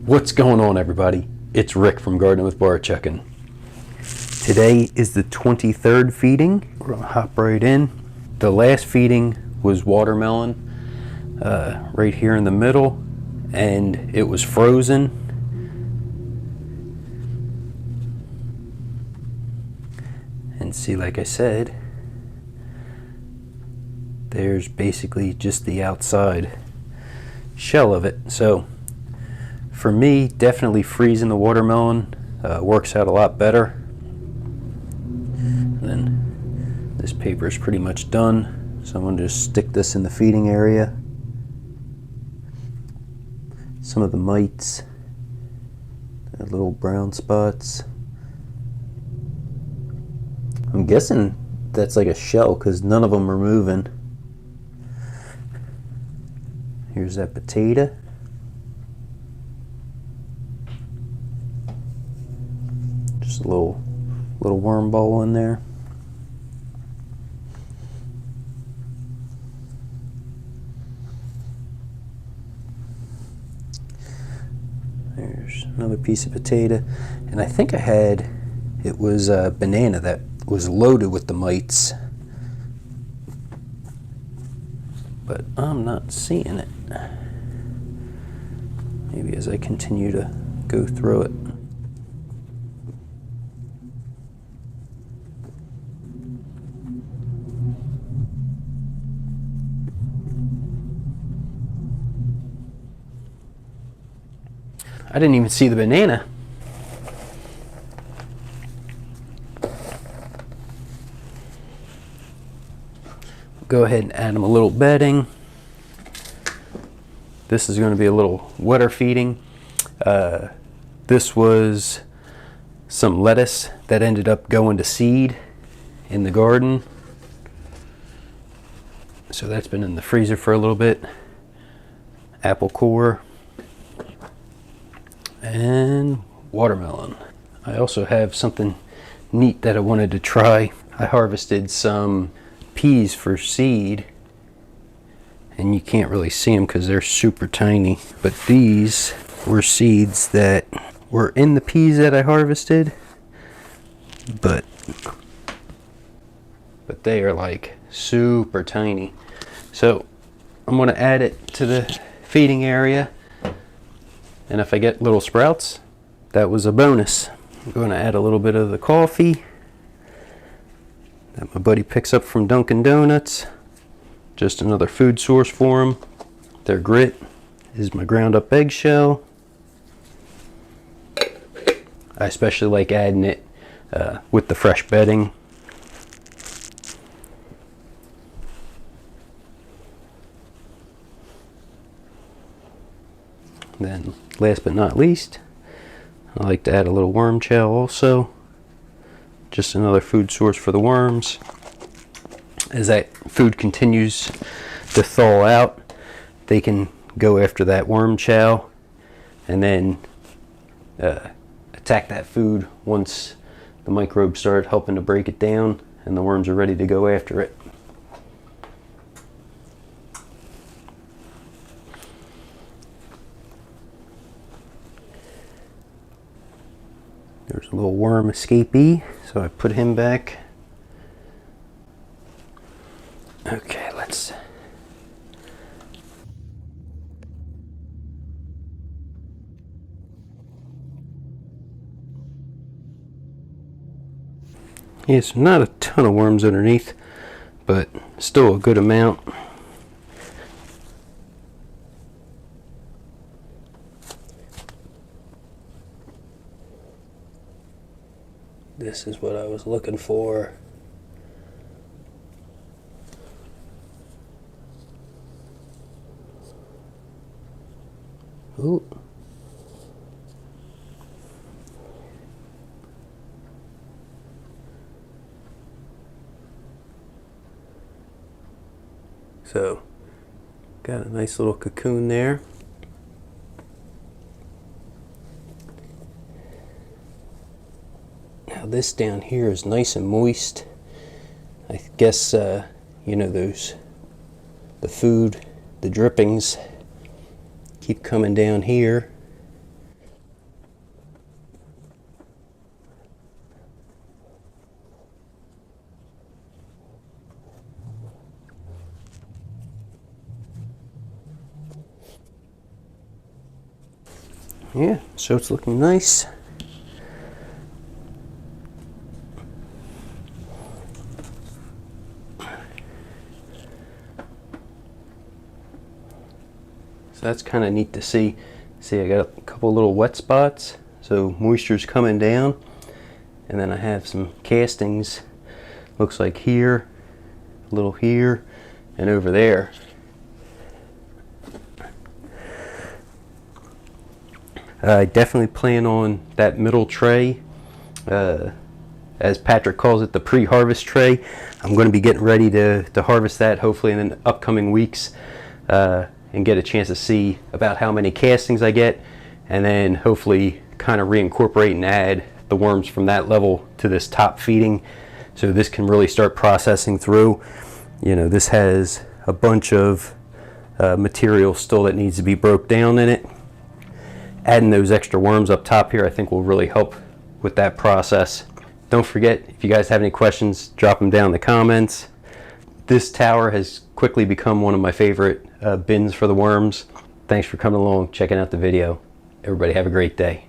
What's going on, everybody? It's Rick from Gardening with Barchuckin. Today is the 23rd feeding. We're gonna hop right in. The last feeding was watermelon right here in the middle, and it was frozen. And see, like I said, there's basically just the outside shell of it. So for me, definitely freezing the watermelon works out a lot better. And then this paper is pretty much done, so I'm going to just stick this in the feeding area. Some of the mites, little brown spots. I'm guessing that's like a shell because none of them are moving. Here's that potato. Just a little worm ball in there. There's another piece of potato, and I think it was a banana that was loaded with the mites, but I'm not seeing it. Maybe as I continue to go through it. I didn't even see the banana. Go ahead and add them a little bedding. This is going to be a little wetter feeding. This was some lettuce that ended up going to seed in the garden. So that's been in the freezer for a little bit. Apple core and watermelon. I also have something neat that I wanted to try. I harvested some peas for seed, and you can't really see them because they're super tiny, but these were seeds that were in the peas that I harvested, but they are like super tiny. So I'm going to add it to the feeding area, and if I get little sprouts, that was a bonus. I'm going to add a little bit of the coffee that my buddy picks up from Dunkin' Donuts. Just another food source for him. Their grit is my ground up eggshell. I especially like adding it with the fresh bedding. Then last but not least, I like to add a little worm chow also. Just another food source for the worms. As that food continues to thaw out, they can go after that worm chow and then attack that food once the microbes start helping to break it down and the worms are ready to go after it. There's a little worm escapee, so I put him back. Okay, let's... Yeah, so not a ton of worms underneath, but still a good amount. This is what I was looking for. Ooh. So, got a nice little cocoon there. Now this down here is nice and moist. I guess, you know, the food, the drippings keep coming down here. Yeah, so it's looking nice. So that's kind of neat to see. See, I got a couple little wet spots, so moisture's coming down. And then I have some castings, looks like here, a little here, and over there. I definitely plan on that middle tray, as Patrick calls it, the pre-harvest tray. I'm going to be getting ready to harvest that hopefully in the upcoming weeks, and get a chance to see about how many castings I get, and then hopefully kind of reincorporate and add the worms from that level to this top feeding, so this can really start processing through. You know, this has a bunch of material still that needs to be broke down in it. Adding those extra worms up top here I think will really help with that process. Don't forget, if you guys have any questions, drop them down in the comments. This tower has quickly become one of my favorite bins for the worms. Thanks for coming along, checking out the video. Everybody have a great day.